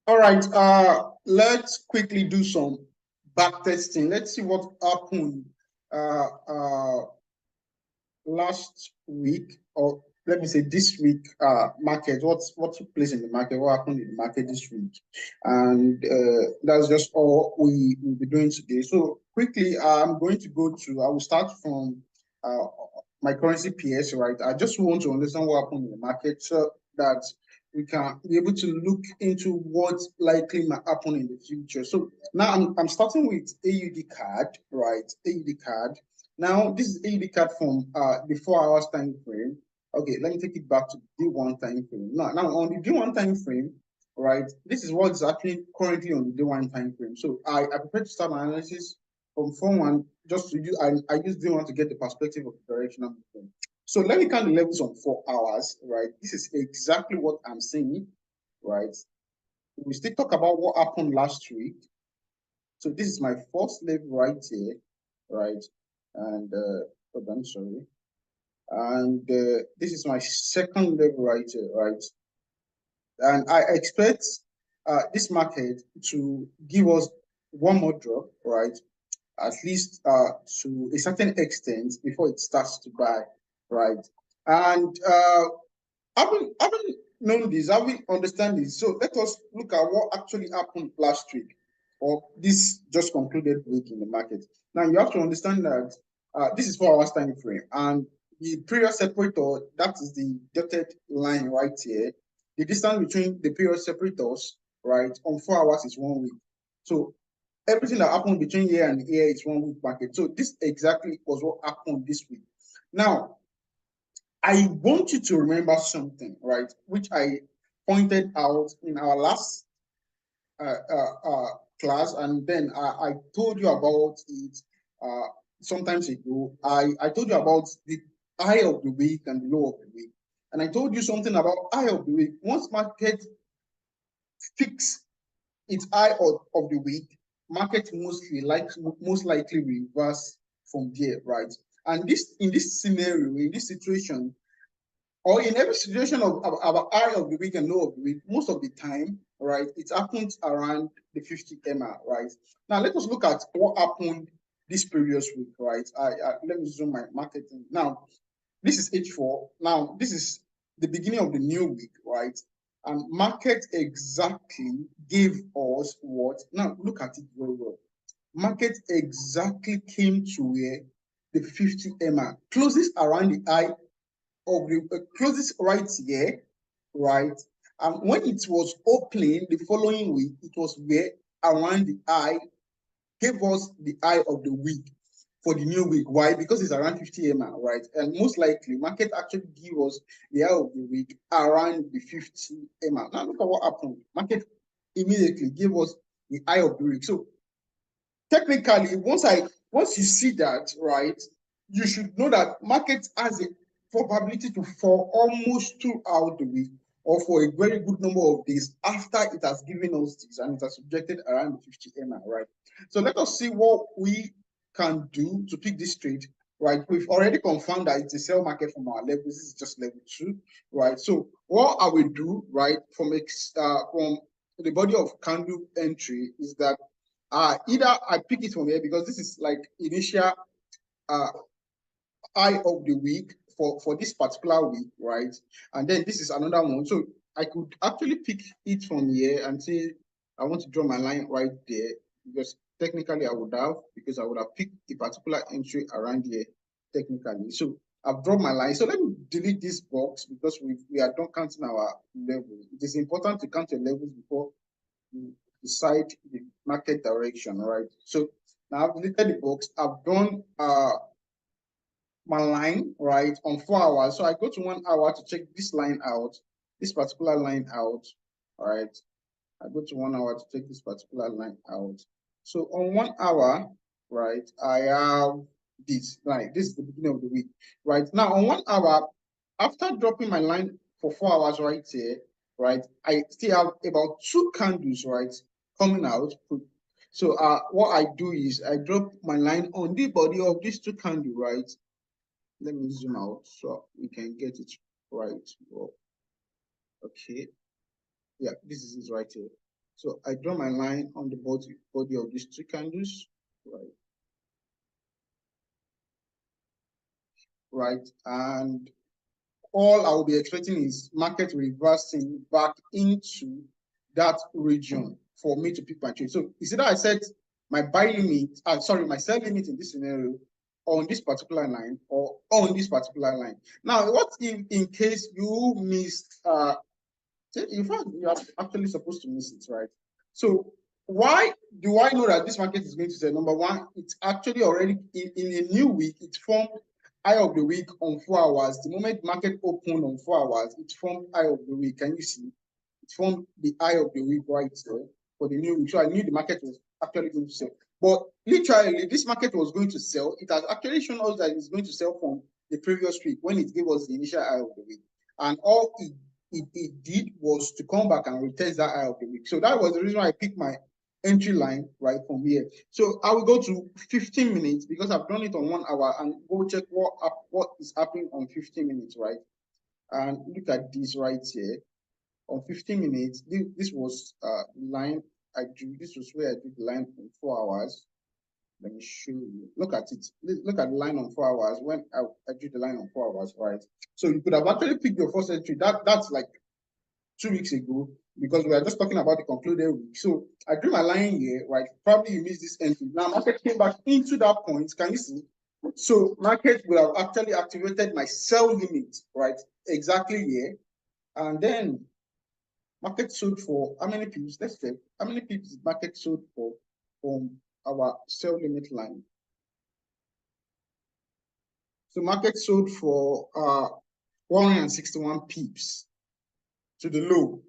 All right, let's quickly do some back testing. Let's see what happened uh, uh, last week, or let me say this week, market. What took place in the market? What happened in the market this week? And that's just all we will be doing today. So quickly, I'm going to go to. I will start from uh, my currency PS. Right. I just want to understand what happened in the market so that we can be able to look into what likely might happen in the future. So now I'm starting with AUD card, right? AUD card. Now, this is AUD card from the 4 hours time frame. Okay, let me take it back to the D1 time frame. Now on the D1 time frame, right, this is what's actually currently on the D1 time frame. So I prefer to start my analysis from form one just to use, I use D1 to get the perspective of the direction I'm moving. So let me count the levels on 4 hours, right? This is exactly what I'm saying, right? We still talk about what happened last week. So this is my first level right here, right? And I'm sorry. And this is my second level right here, right? And I expect this market to give us one more drop, right? At least to a certain extent before it starts to buy, right? And having known this, having understand this, so let us look at what actually happened last week or this just concluded week in the market. Now you have to understand that this is 4 hours time frame, and the period separator, that is the dotted line right here. The distance between the period separators, right, on 4 hours is 1 week. So everything that happened between here and here is 1 week market. So this exactly was what happened this week. Now, I want you to remember something, right, which I pointed out in our last uh, uh, uh, class, and then I told you about it uh, sometimes ago. I told you about the high of the week and the low of the week, and I told you something about high of the week. Once market fix its high of the week, market most likely reverse from there, right? And this in this scenario, in this situation, or in every situation of high of the week and low of the week, most of the time, right, it happens around the 50 MR, right? Now let us look at what happened this previous week, right? Let me zoom my marketing. Now, this is H4. Now, this is the beginning of the new week, right? And market exactly gave us what? Now, look at it very well. Market exactly came to where the 50 MR closes around the high of the closes right here, right? And when it was opening the following week, it was where around the high, gave us the high of the week for the new week. Why? Because it's around 50 MR, right? And most likely, market actually give us the high of the week around the 50 MR. Now look at what happened. Market immediately gave us the high of the week. So technically, once you see that, right, you should know that market has a probability to fall almost throughout the week or for a very good number of days after it has given us this and it has subjected around the 50 MR, right? So let us see what we can do to pick this trade, right? We've already confirmed that it's a sell market from our levels. This is just level 2, right? So what I will do, right, from the body of candle entry is that either I pick it from here because this is like initial uh, high of the week for this particular week, right? And then this is another one. So I could actually pick it from here and say I want to draw my line right there because technically I would have picked a particular entry around here technically. So I've drawn my line. So let me delete this box because we are done counting our levels. It is important to count your levels before you decide the market direction, right? So now I've deleted the box. I've done my line, right, on 4 hours. So I go to 1 hour to check this line out, this particular line out, all right? I go to 1 hour to check this particular line out. So on 1 hour, right, I have this, right? This is the beginning of the week, right? Now on 1 hour, after dropping my line for 4 hours right here, right, I still have about 2 candles, right, coming out. So what I do is I drop my line on the body of these 2 candles, right? Let me zoom out so we can get it right. Oh, okay. Yeah, this is it right here. So I draw my line on the body of these two candles, right? Right, and all I will be expecting is market reversing back into that region for me to pick my trade. So is that I set my buy limit, my sell limit in this scenario on this particular line or on this particular line. Now, what if in case you missed, in fact, you are actually supposed to miss it, right? So why do I know that this market is going to sell? Number one, it's actually already in a new week, it formed high of the week on 4 hours. The moment market opened on 4 hours, it formed high of the week. Can you see? It formed the high of the week right there for the new week. So I knew the market was actually going to sell. But literally, this market was going to sell. It has actually shown us that it's going to sell from the previous week when it gave us the initial high of the week. And all it did was to come back and retest that high of the week. So that was the reason why I picked my entry line right from here. So I will go to 15 minutes because I've done it on 1 hour and go check what is happening on 15 minutes, right? And look at this right here. On 15 minutes, this was line I drew. This was where I did the line in 4 hours. Let me show you. Look at it. Look at the line on 4 hours when I drew the line on 4 hours, right? So you could have actually picked your first entry. That's like 2 weeks ago because we are just talking about the concluded week. So I drew my line here, right? Probably you missed this entry. Now market came back into that point. Can you see? So market will have actually activated my sell limit, right? Exactly here. And then market sold for how many pips? Let's check. How many pips market sold for from our sell limit line? So market sold for 161 pips to the low,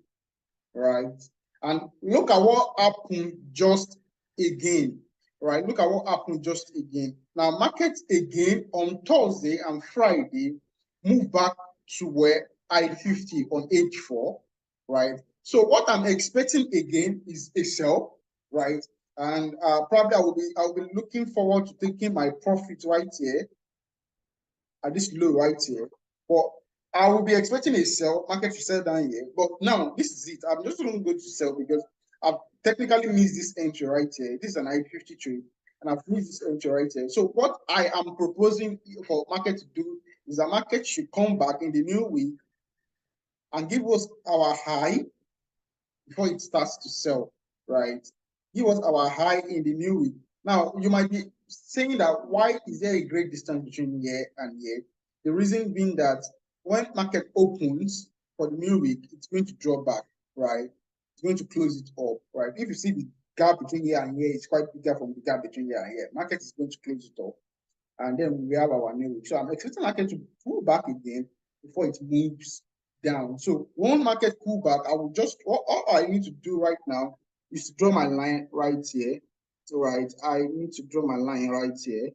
right? And look at what happened just again, right? Look at what happened just again. Now, markets again on Thursday and Friday move back to where I-50 on H4, right? So what I'm expecting again is a sell, right? And probably I'll be looking forward to taking my profit right here at this low right here. But I will be expecting a sell, market to sell down here. But now this is it. I'm just going to go to sell because I've technically missed this entry right here. This is an I-50 trade, and I've missed this entry right here. So what I am proposing for market to do is the market should come back in the new week and give us our high before it starts to sell, right? Give us our high in the new week. Now, you might be saying that why is there a great distance between here and here? The reason being that when market opens for the new week, it's going to drop back, right? It's going to close it up, right? If you see the gap between here and here, it's quite bigger from the gap between here and here. Market is going to close it up. And then we have our new week. So I'm expecting market to pull back again before it moves down. So one market pullback, I will just all I need to do right now is to draw my line right here. So right, I need to draw my line right here,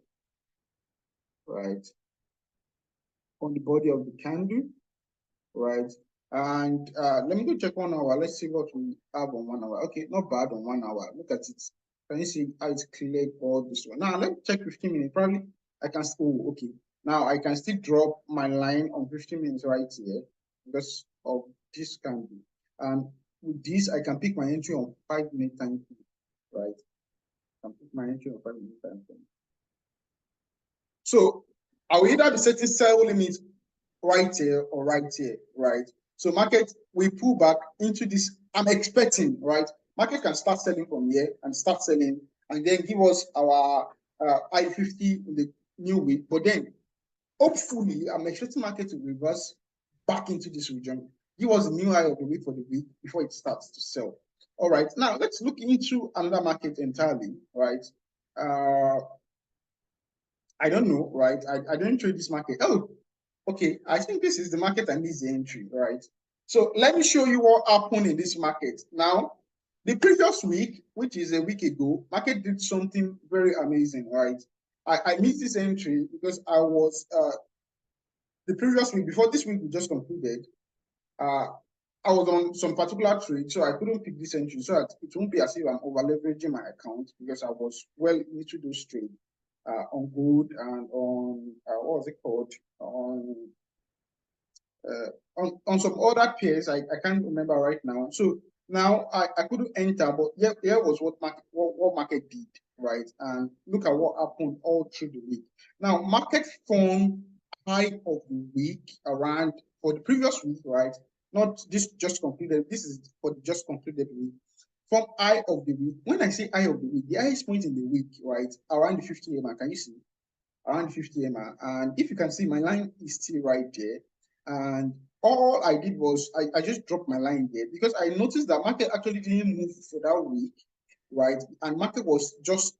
right, on the body of the candle, right. And let me go check 1 hour. Let's see what we have on 1 hour. Okay, not bad on 1 hour. Look at it. Can you see how it's cleared all this one? Now let's check 15 minutes. Probably I can. Oh, okay. Now I can still drop my line on 15 minutes right here because of this candle. And with this, I can pick my entry on 5-minute time frame, right? I can pick my entry on 5-minute time frame. So I will either be setting sell limit right here or right here, right? So market we pull back into this. I'm expecting, right? Market can start selling from here and start selling and then give us our I-50 in the new week. But then hopefully I'm expecting market to reverse back into this region. Give us a new high of the week for the week before it starts to sell. All right, now let's look into another market entirely, right? I don't know, right? I don't trade this market. Oh, okay. I think this is the market I missed the entry, right? So let me show you what happened in this market. Now, the previous week, which is a week ago, market did something very amazing, right? I missed this entry because I was the previous week, before this week we just concluded, I was on some particular trade, so I couldn't pick this entry. So that it won't be as if I'm over leveraging my account because I was well into those trades on gold and on what was it called? On some other pairs, I can't remember right now. So Now I couldn't enter, but here was what market did, right? And look at what happened all through the week. Now market formed high of the week around for the previous week, right? Not this just concluded. This is for the just concluded week. From high of the week. When I say high of the week, the highest point in the week, right, around the 50 EMA. Can you see? Around 50 EMA. And if you can see, my line is still right there. And all I did was I just dropped my line there because I noticed that market actually didn't move for that week, right? And market was just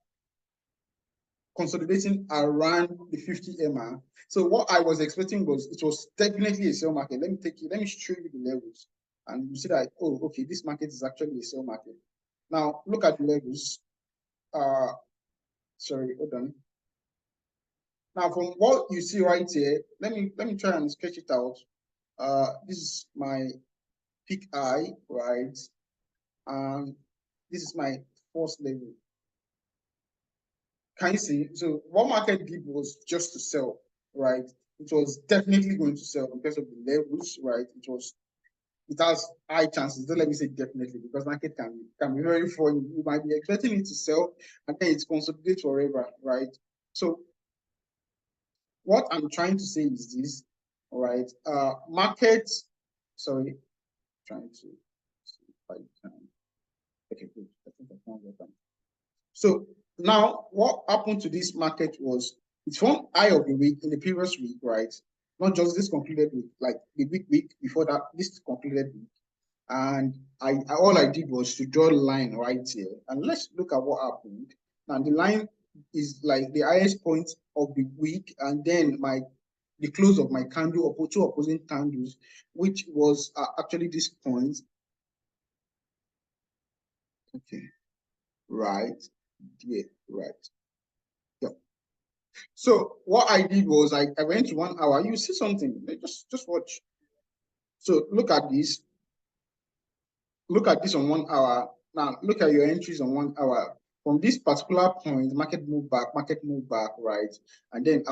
consolidating around the 50 EMA. So what I was expecting was it was definitely a sell market. Let me show you the levels. And you see that, oh, okay, this market is actually a sell market. Now look at the levels. Sorry, hold on. Now from what you see right here, let me try and sketch it out. This is my peak high, right? And this is my first level. Can you see? So what market did was just to sell, right? It was definitely going to sell because of the levels, right? It has high chances. Don't let me say definitely, because market can be very funny. You might be expecting it to sell and then it consolidates forever, right? So what I'm trying to say is this, all right? Market, sorry, trying to see if I can. Okay, good. I think I found what I'm. So now what happened to this market was it's from high of the week in the previous week, right? Not just this concluded week, like the week before that, this concluded week. And all I did was to draw a line right here. And let's look at what happened. Now the line is like the highest point of the week, and then the close of my candle, or two opposing candles, which was actually this point. Okay, right, yeah, right. Yeah. So what I did was I went to 1 hour. You see something? Just watch. So look at this. Look at this on 1 hour. Now look at your entries on 1 hour. From this particular point, market moved back, right? And then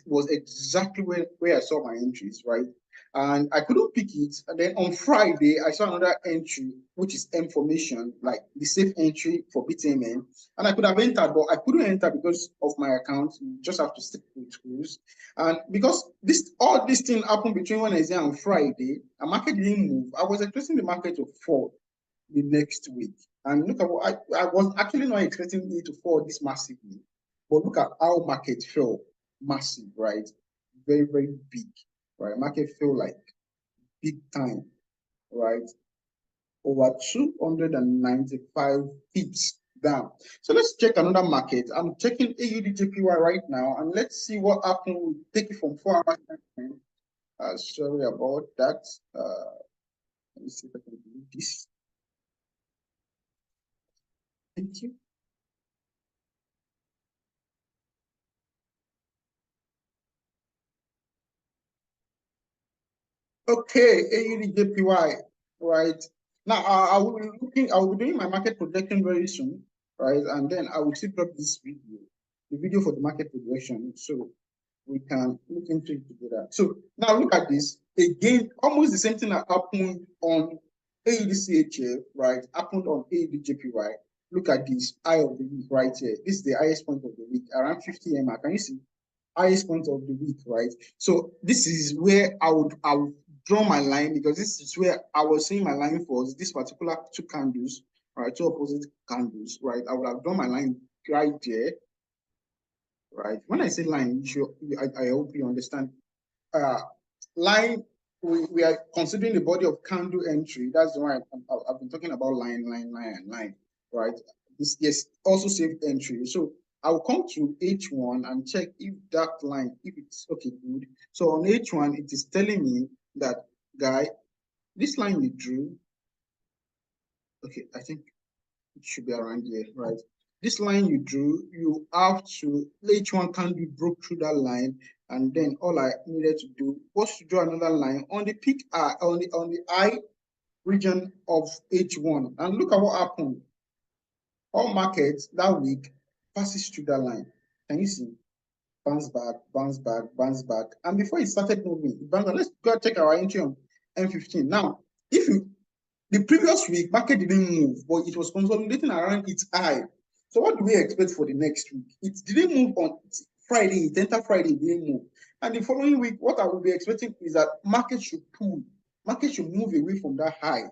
was exactly where I saw my entries, right? And I couldn't pick it. And then on Friday, I saw another entry, which is M formation, like the safe entry for Btmm. And I could have entered, but I couldn't enter because of my account. You just have to stick with rules. And because all this thing happened between Wednesday and Friday, and market didn't move, I was expecting the market to fall the next week. And look at what I was actually not expecting it to fall this massively. But look at how market fell massive, right? Very, very big, right? Market fell like big time, right? Over 295 pips down. So let's check another market. I'm checking AUDJPY right now, and let's see what happened. We'll take it from 4 hours time. Sorry about that. Let me see if I can do this. Thank you. Okay, AUDJPY, right? Now I will be doing my market projection very soon, right? And then I will still drop this video, the video for the market projection. So we can look into it together. So now look at this. Again, almost the same thing that happened on AUDCHF, right? Happened on AUDJPY. Look at this high of the week right here. This is the highest point of the week, around 50 MA. Can you see? Highest point of the week, right? So this is where I would draw my line, because this is where I was seeing my line for this particular two candles, right? Two opposite candles, right? I would have drawn my line right there, right? When I say line, I hope you understand. Line, we are considering the body of candle entry. That's why I've been talking about line, right? This yes, also saved entry. So I'll come to H1 and check if that line, if it's okay, good. So on H1, it is telling me that, guy, this line you drew, okay, I think it should be around here, right? This line you drew, you have to, H1 candle broke through that line, and then all I needed to do was to draw another line on the peak on the I region of H1. And look at what happened. All markets that week passes through that line. Can you see? Bounce back, bounce back, bounce back. And before it started moving, let's go check our entry on M15. Now, if you The previous week, market didn't move, but it was consolidating around its high. So what do we expect for the next week? It didn't move on Friday, it entered Friday, it didn't move. And the following week, what I will be expecting is that market should pull, market should move away from that high.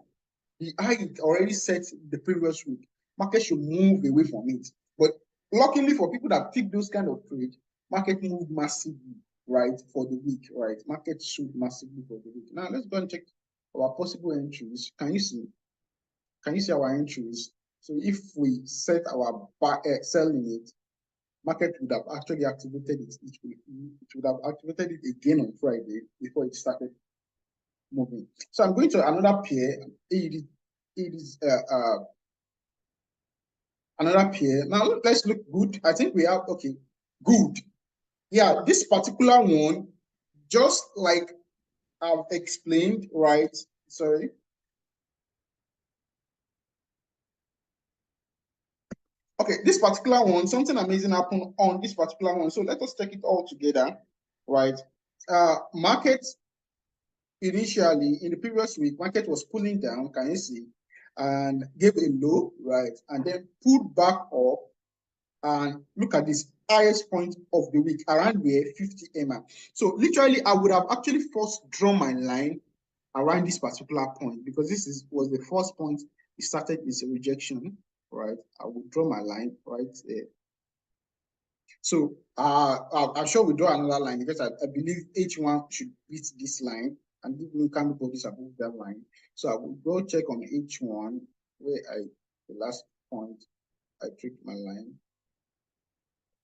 The high it already set the previous week. Market should move away from it. But luckily for people that pick those kind of trade, market moved massively, right, for the week, right? Market sold massively for the week. Now let's go and check our possible entries. Can you see? Can you see our entries? So if we set our sell limit, market would have actually activated it. It would have activated it again on Friday before it started moving. So I'm going to another pair. It is another pair. Now let's look good. I think we have, okay, good. Yeah, this particular one, just like I've explained, right? Sorry. Okay, this particular one, something amazing happened on this particular one. So let us take it all together, right? Market initially in the previous week, market was pulling down, can you see? And gave a low, right? And then pulled back up. And look at this highest point of the week around where 50 MA. So literally, I would have actually first drawn my line around this particular point because this was the first point it started its rejection, right? I would draw my line right there. So I'm sure we draw another line because I believe H1 should beat this line and give me candle bodies above that line. So I will go check on H1 where the last point I tricked my line.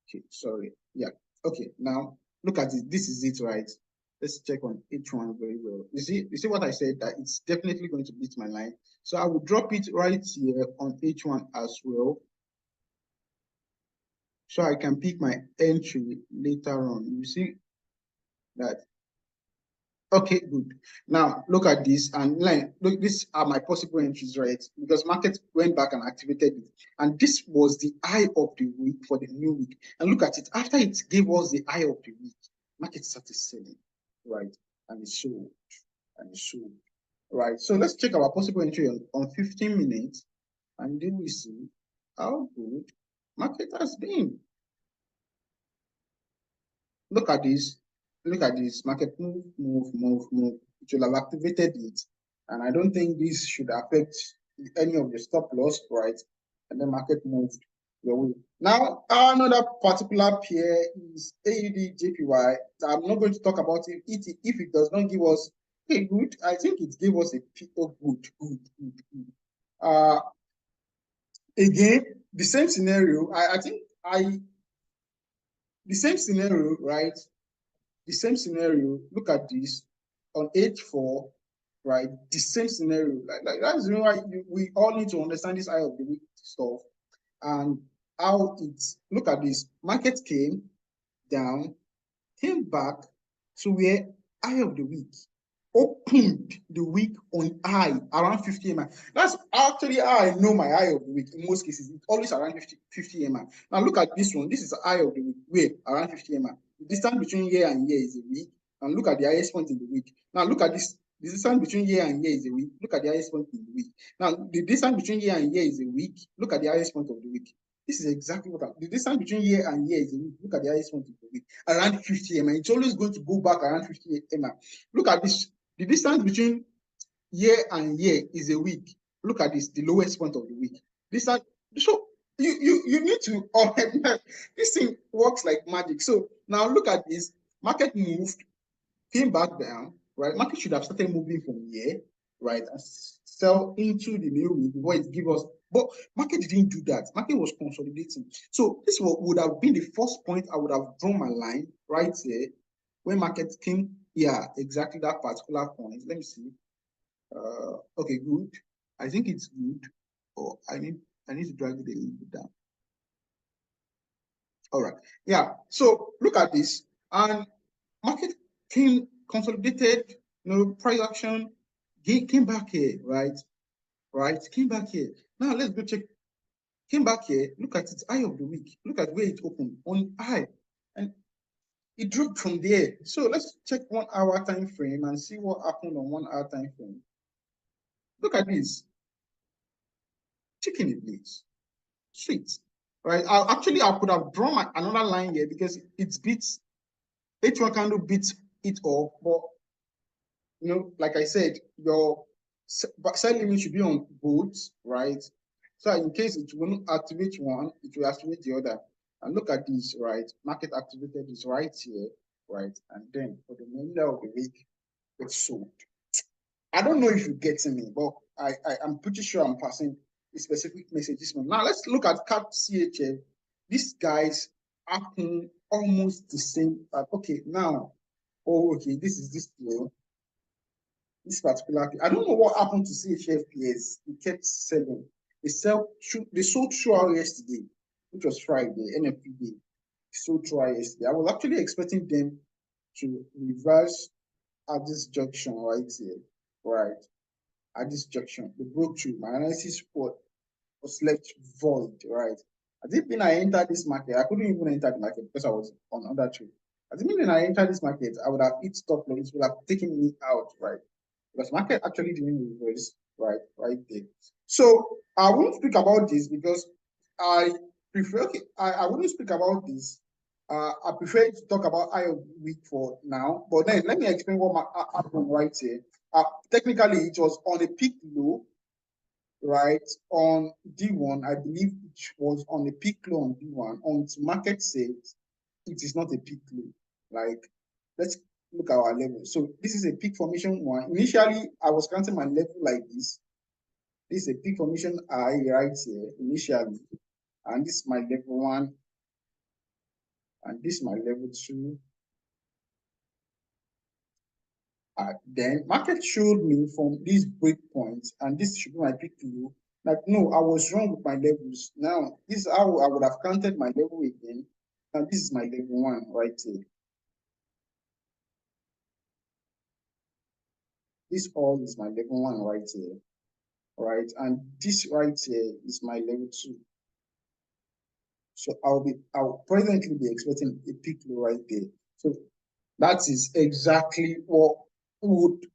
Okay, sorry. Yeah. Okay, now look at it. This is it, right? Let's check on H1 very well. You see what I said, that it's definitely going to beat my line. So I will drop it right here on H1 as well. So I can pick my entry later on. You see that. Okay, good. Now look at this and look, these are my possible entries, right? Because market went back and activated it. And this was the high of the week for the new week. And look at it. After it gave us the high of the week, market started selling, right? And it sold. And it sold. Right. So let's check our possible entry on 15 minutes. And then we see how good market has been. Look at this. Look at this. Market move, move, move, move. It will have activated it. And I don't think this should affect any of the stop loss, right? And the market moved your way. Now, another particular pair is AUD JPY. I'm not going to talk about it if it does not give us a good. I think it gave us a good. Again, the same scenario. The same scenario, right? The same scenario, look at this on H4, right? The same scenario. Like that's the reason why we all need to understand this eye of the week stuff and how it's, look at this. Market came down, came back to where eye of the week opened the week on high around 50 MA. That's actually how I know my eye of the week. In most cases, it's always around 50 MA. Now look at this one. This is the eye of the week, where around 50 MA. The distance between here and here is a week. And look at the highest point in the week. Now look at this. The distance between here and here is a week. Look at the highest point in the week. Now the distance between here and here is a week. Look at the highest point of the week. This is exactly what the distance between here and here is a week. Look at the highest point of the week. Around 50 MA. It's always going to go back around 50 MA. Look at this. The distance between year and year is a week. Look at this, the lowest point of the week. So you need to this thing works like magic. So now look at this. Market moved, came back down, right? Market should have started moving from here, right? And sell into the new week before it give us. But market didn't do that. Market was consolidating. So this would have been the first point I would have drawn my line right here when market came. Yeah, exactly that particular point. Let me see. Okay, good. I think it's good. Oh, I need to drag it a little bit down. All right. Yeah. So look at this. And market came consolidated, price action came back here, right? Right? Came back here. Now let's go check. Came back here. Look at its high of the week. Look at where it opened on high. And it dropped from there. So let's check 1 hour time frame and see what happened on 1 hour time frame. Look at this. Chicken it please. Sweet. Right. I could have drawn another line here because it beats H1 candle beats it off, but like I said, your sell limit should be on both, right? So in case it won't activate one, it will activate the other. And look at this, right? Market activated is right here, right? And then for the remainder of the week, it's sold. I don't know if you're getting me, but I'm pretty sure I'm passing a specific message this month. Now let's look at CAP CHF. These guys acting almost the same. Okay, now, okay, this is this deal. This particular, I don't know what happened to CHFPS. It kept selling. They sold throughout yesterday, which was Friday, NFP day. Sold throughout yesterday. I was actually expecting them to reverse at this junction right here, right? At this junction, they broke through. My analysis was left void, right? As if when I entered this market, I couldn't even enter the market because I was on other trade. As if when I entered this market, I would have hit stop loss, would have taken me out, right? Because market actually didn't reverse right there. So I won't speak about this because I prefer, okay, I wouldn't speak about this. I prefer to talk about high of the week for now, but then let me explain what happened right here. Technically, it was on a peak low, right, on D1. I believe it was on a peak low on D1. On market says it is not a peak low. Like, let's look at our level. So this is a peak formation one. Initially, I was counting my level like this. This is a peak formation I right here initially, and this is my level one, and this is my level two. Then market showed me from these breakpoints, and this should be my peak low. Like, no, I was wrong with my levels. Now, this is how I would have counted my level again. And this is my level one right here. This all is my level one right here, right? And this right here is my level two. So I'll presently be expecting a peak low right there. So that is exactly what would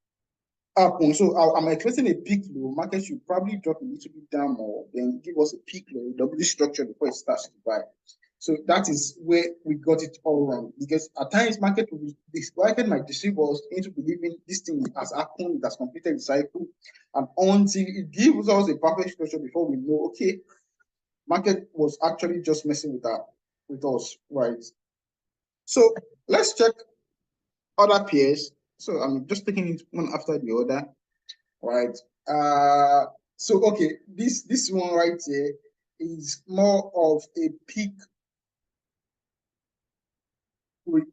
happen. So I'm expecting a peak low. Market should probably drop a little bit down more, then give us a peak low, double structure before it starts to buy. So that is where we got it all wrong. Because at times market might deceive us into believing this thing has happened, it has completed the cycle, and until it gives us a perfect structure before we know, okay, market was actually just messing with us, right? So let's check other pairs. So I'm just taking it one after the other, right? So okay, this one right here is more of a peak.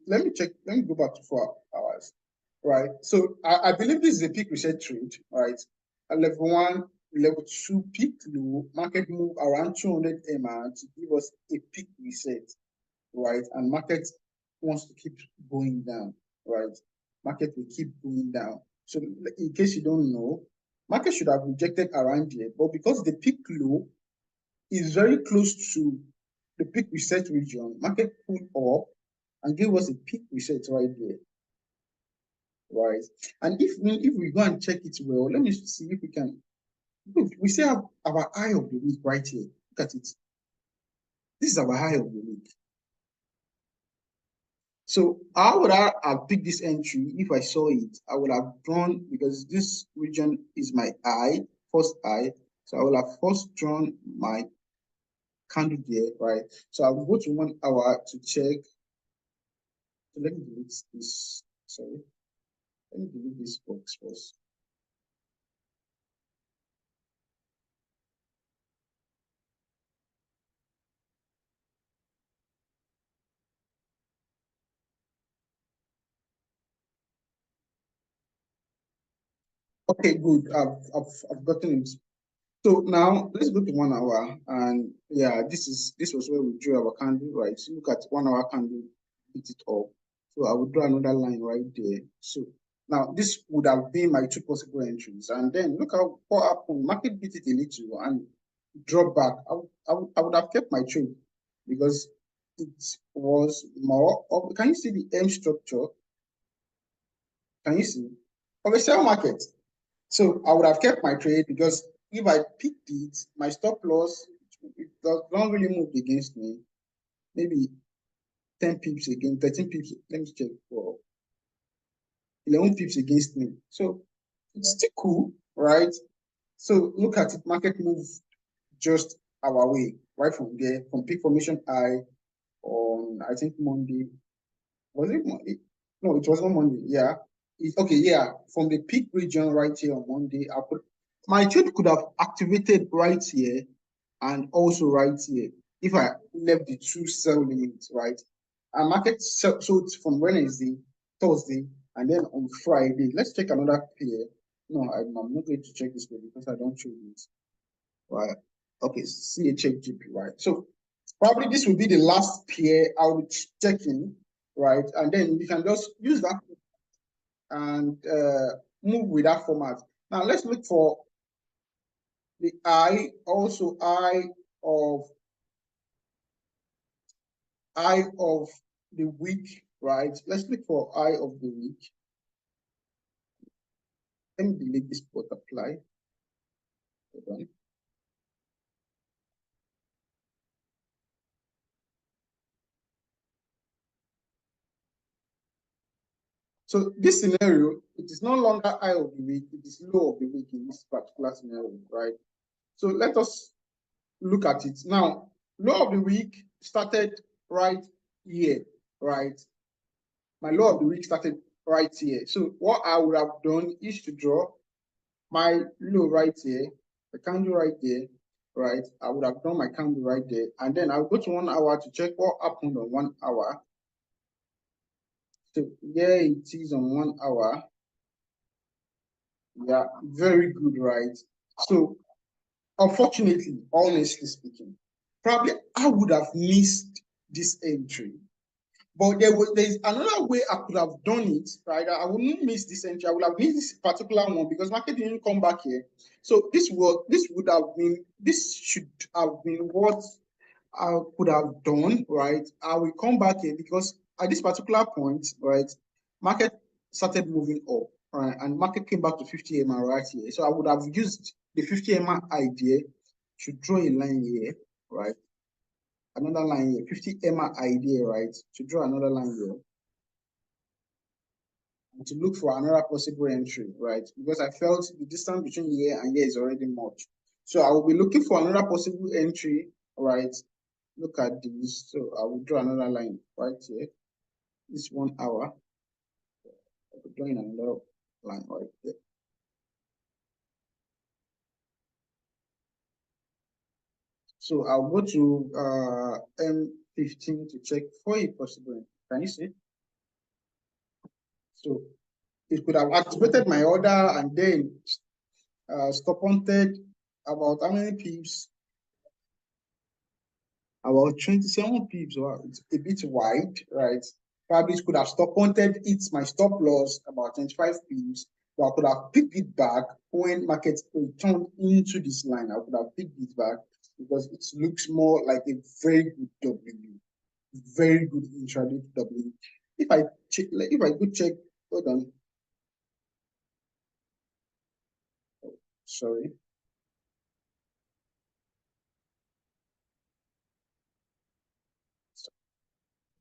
Let me go back to 4 hours, right? So I believe this is a peak reset trade, right? At level one, level two, peak low, market move around 200 MR to give us a peak reset, right? And market wants to keep going down, right? Market will keep going down. So in case you don't know, market should have rejected around here, but because the peak low is very close to the peak reset region, market pulled up and gave us a peak reset right there, right? And if we go and check it well, let me see if we can. Look, we see our high of the week right here. Look at it. This is our high of the week. So how would I have picked this entry if I saw it? I would have drawn, because this region is my eye, first eye. So I will have first drawn my candle there, right? So I will go to 1 hour to check. So let me delete this. Sorry. Let me delete this box first. Okay, good. I've gotten it. So now let's go to 1 hour, and yeah, this was where we drew our candle, right? So look at 1 hour candle, hit it up. So I will draw another line right there. So now this would have been my two possible entries, and then look how what happened. Market beat it a little and drop back. I would have kept my trade because it was more of. Can you see the M structure? Can you see of a sell market? So I would have kept my trade because if I picked it, my stop loss, it does not really move against me. Maybe 10 pips again, 13 pips. Let me check for 11 pips against me. So it's still cool, right? So look at it, market move just our way, right from there, from peak formation high on, I think Monday. Was it Monday? No, it was not Monday. Yeah. Okay, yeah. From the peak region right here on Monday, I put my trade could have activated right here and also right here if I left the two sell limits, right? And market sold from Wednesday, Thursday, and then on Friday. Let's check another pair. No, I'm not going to check this pair because I don't trade it. Right. Okay, CHFGP, right? So probably this will be the last pair I will be checking, right? And then you can just use that and move with that format. Now let's look for the eye, also of eye of the week, right? Let's look for eye of the week. Let me delete this butterfly. Hold on. So this scenario, it is no longer eye of the week, it is low of the week in this particular scenario, right? So let us look at it. Now, low of the week started right here, right? My low of the week started right here. So what I would have done is to draw my low right here, the candle right there, right? I would have done my candle right there. And then I'll go to 1 hour to check what happened on 1 hour. So here it is on 1 hour. Yeah, very good, right? So unfortunately, honestly speaking, probably I would have missed this entry. But there's another way I could have done it, right? I wouldn't miss this entry. I would have missed this particular one because market didn't come back here. So this should have been what I could have done, right? I will come back here because at this particular point, right, market started moving up, right? And market came back to 50 MA right here. So I would have used the 50 MA idea to draw a line here, right? Another line here, 50 MA idea, right? To draw another line here and to look for another possible entry, right? Because I felt the distance between here and here is already much. So I will be looking for another possible entry, right? Look at this. So I will draw another line right here. This 1 hour. I will draw in another line right there. So I'll go to M15 to check for a possible. Can you see? So it could have activated my order and then stop wanted about how many pips? About 27 pips. Wow, it's a bit wide, right? Probably it could have stop wanted. It's my stop loss about 25 pips. So I could have picked it back when markets returned into this line. I could have picked it back because it looks more like a very good W, very good intraday W. If I check, like if I go check, hold on, sorry,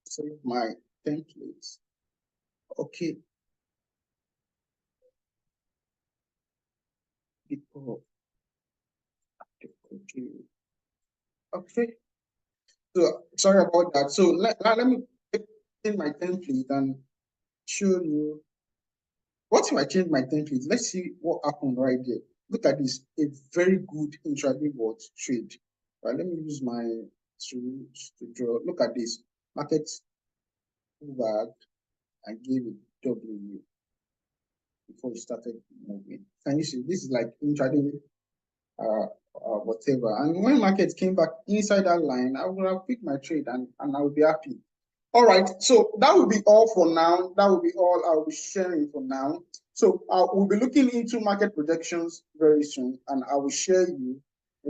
save my templates. Okay, people, okay, okay. So sorry about that. So let me change my template and show you. What if I change my template? Let's see what happened right there. Look at this, a very good intraday what trade. Right, let me use my tools to draw. Look at this. Market back and gave it W before it started moving. Can you see? This is like intraday whatever. And when market came back inside that line, I would have picked my trade and I would be happy. All right, so that will be all for now. That will be all I'll be sharing for now. So we'll be looking into market projections very soon, and I will share you